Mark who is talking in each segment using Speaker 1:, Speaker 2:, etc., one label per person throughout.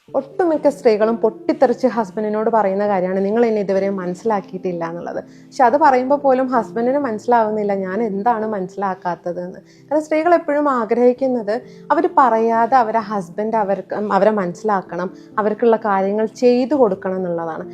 Speaker 1: ഒട്ടുമിക്ക സ്ത്രീകളും പൊട്ടിത്തെറിച്ച് ഹസ്ബൻഡിനോട് പറയുന്ന കാര്യമാണ്, നിങ്ങൾ എന്നെ ഇതുവരെ മനസ്സിലാക്കിയിട്ടില്ല എന്നുള്ളത്. പക്ഷെ അത് പറയുമ്പോൾ പോലും ഹസ്ബൻഡിന് മനസ്സിലാവുന്നില്ല ഞാൻ എന്താണ് മനസ്സിലാക്കാത്തത് എന്ന്. കാരണം സ്ത്രീകൾ എപ്പോഴും ആഗ്രഹിക്കുന്നത് അവർ പറയാതെ ഹസ്ബൻഡ് അവരെ മനസ്സിലാക്കണം, അവർക്കുള്ള കാര്യങ്ങൾ ചെയ്തു കൊടുക്കണം എന്നുള്ളതാണ്.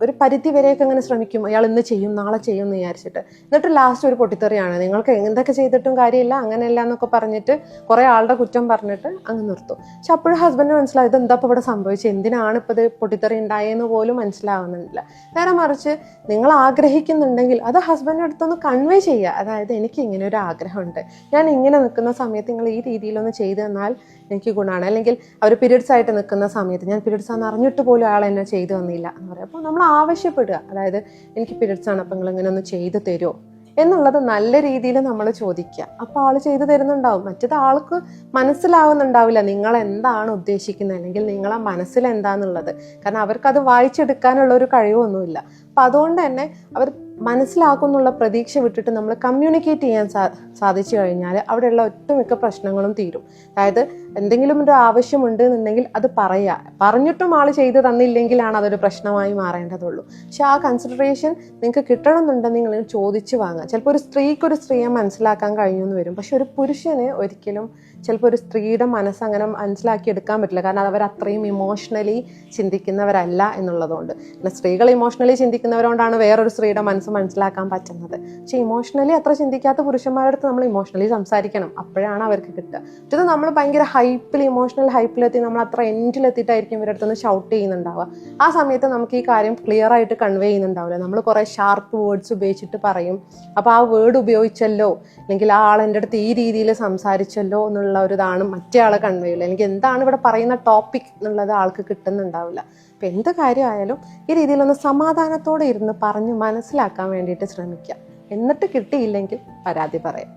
Speaker 1: ഒരു പരിധി വരെയൊക്കെ അങ്ങനെ ശ്രമിക്കും, അയാൾ ഇന്ന് ചെയ്യും നാളെ ചെയ്യും എന്ന് വിചാരിച്ചിട്ട്. എന്നിട്ട് ലാസ്റ്റ് ഒരു പൊട്ടിത്തെറിയാണ്, നിങ്ങൾക്ക് എന്തൊക്കെ ചെയ്തിട്ടും കാര്യമില്ല അങ്ങനെയല്ല എന്നൊക്കെ പറഞ്ഞിട്ട് കുറേ ആളുടെ കുറ്റം പറഞ്ഞിട്ട് അങ്ങ് നിർത്തും. പക്ഷെ അപ്പോഴും ഹസ്ബൻഡിന് മനസ്സിലാവും ഇതെന്താ ഇവിടെ സംഭവിച്ചത്, എന്തിനാണ് ഇപ്പോൾ ഇത് പൊട്ടിത്തെറി ഉണ്ടായെന്ന് പോലും മനസ്സിലാവുന്നില്ല. നേരെ മറിച്ച് നിങ്ങൾ ആഗ്രഹിക്കുന്നുണ്ടെങ്കിൽ അത് ഹസ്ബൻഡിൻ്റെ അടുത്തൊന്ന് കൺവേ ചെയ്യുക. അതായത് എനിക്ക് ഇങ്ങനെ ഒരു ആഗ്രഹമുണ്ട്, ഞാൻ ഇങ്ങനെ നിൽക്കുന്ന സമയത്ത് നിങ്ങൾ ഈ രീതിയിലൊന്ന് ചെയ്തു തന്നാൽ എനിക്ക് ഗുണമാണ്. അല്ലെങ്കിൽ അവർ പീരിയഡ്സ് ആയിട്ട് നിൽക്കുന്ന സമയത്ത് ഞാൻ പീരിയഡ്സ് ആണെന്ന് അറിഞ്ഞിട്ട് പോലും അയാൾ എന്നെ ചെയ്തു തന്നില്ല എന്ന് പറയും. അപ്പോൾ നമ്മൾ ആവശ്യപ്പെടുക, അതായത് എനിക്ക് പീരിയഡ്സ് ആണ്, അപ്പോൾ നിങ്ങൾ ഇങ്ങനെ ഒന്ന് ചെയ്തു തരുമോ എന്നുള്ളത് നല്ല രീതിയിൽ നമ്മൾ ചോദിക്കുക. അപ്പോൾ ആൾ ചെയ്തു തരുന്നുണ്ടാവും. മറ്റേത് ആൾക്ക് മനസ്സിലാവുന്നുണ്ടാവില്ല നിങ്ങൾ എന്താണ് ഉദ്ദേശിക്കുന്നത്, അല്ലെങ്കിൽ നിങ്ങളെ മനസ്സിൽ എന്താണെന്നുള്ളത്. കാരണം അവർക്കത് വായിച്ചെടുക്കാനുള്ള ഒരു കഴിവൊന്നുമില്ല. അപ്പം അതുകൊണ്ട് തന്നെ അവർ മനസ്സിലാക്കുന്നുള്ള പ്രതീക്ഷ വിട്ടിട്ട് നമ്മൾ കമ്മ്യൂണിക്കേറ്റ് ചെയ്യാൻ സാധിച്ചു കഴിഞ്ഞാൽ അവിടെയുള്ള ഒട്ടുമിക്ക പ്രശ്നങ്ങളും തീരും. അതായത് എന്തെങ്കിലും ഒരു ആവശ്യമുണ്ട് എന്നുണ്ടെങ്കിൽ അത് പറയുക, പറഞ്ഞിട്ടും ആൾ ചെയ്ത് തന്നില്ലെങ്കിലാണ് അതൊരു പ്രശ്നമായി മാറേണ്ടതുള്ളൂ. പക്ഷെ ആ കൺസിഡറേഷൻ നിങ്ങൾക്ക് കിട്ടണമെന്നുണ്ടെങ്കിൽ നിങ്ങൾ ചോദിച്ചു വാങ്ങുക. ചിലപ്പോൾ ഒരു സ്ത്രീയെ മനസ്സിലാക്കാൻ കഴിഞ്ഞെന്ന് വരും, പക്ഷെ ഒരു പുരുഷന് ഒരിക്കലും ചിലപ്പോൾ ഒരു സ്ത്രീയുടെ മനസ്സങ്ങനെ മനസ്സിലാക്കിയെടുക്കാൻ പറ്റില്ല. കാരണം അവർ അത്രയും ഇമോഷണലി ചിന്തിക്കുന്നവരല്ല എന്നുള്ളതുകൊണ്ട്. പിന്നെ സ്ത്രീകൾ ഇമോഷണലി ചിന്തിക്കുന്നവരോണ്ടാണ് വേറൊരു സ്ത്രീയുടെ മനസ്സ് മനസ്സിലാക്കാൻ പറ്റുന്നത്. പക്ഷെ ഇമോഷണലി അത്ര ചിന്തിക്കാത്ത പുരുഷന്മാരുടെ അടുത്ത് നമ്മൾ ഇമോഷണലി സംസാരിക്കണം, അപ്പോഴാണ് അവർക്ക് കിട്ടുക. ഇത് നമ്മൾ ഭയങ്കര ഇമോഷണൽ ഹൈപ്പിലെത്തി നമ്മൾ അത്ര എൻഡിലെത്തിയിട്ടായിരിക്കും ഇവരുടെ അടുത്ത് ഷൗട്ട് ചെയ്യുന്നുണ്ടാവുക. ആ സമയത്ത് നമുക്ക് ഈ കാര്യം ക്ലിയർ ആയിട്ട് കൺവേ ചെയ്യുന്നുണ്ടാവില്ല. നമ്മൾ കുറേ ഷാർപ്പ് വേർഡ്സ് ഉപയോഗിച്ചിട്ട് പറയും. അപ്പോൾ ആ വേർഡ് ഉപയോഗിച്ചല്ലോ, അല്ലെങ്കിൽ ആ ആൾ എൻ്റെ അടുത്ത് ഈ രീതിയിൽ സംസാരിച്ചല്ലോ എന്നുള്ള ഒരു ഇതാണ് മറ്റേ ആളെ കൺവേ ചെയ്യില്ല. അല്ലെങ്കിൽ എന്താണ് ഇവിടെ പറയുന്ന ടോപ്പിക് എന്നുള്ളത് ആൾക്ക് കിട്ടുന്നുണ്ടാവില്ല. അപ്പം എന്ത് കാര്യമായാലും ഈ രീതിയിലൊന്ന് സമാധാനത്തോടെ ഇരുന്ന് പറഞ്ഞ് മനസ്സിലാക്കാൻ വേണ്ടിയിട്ട് ശ്രമിക്കുക. എന്നിട്ട് കിട്ടിയില്ലെങ്കിൽ പരാതി പറയാം.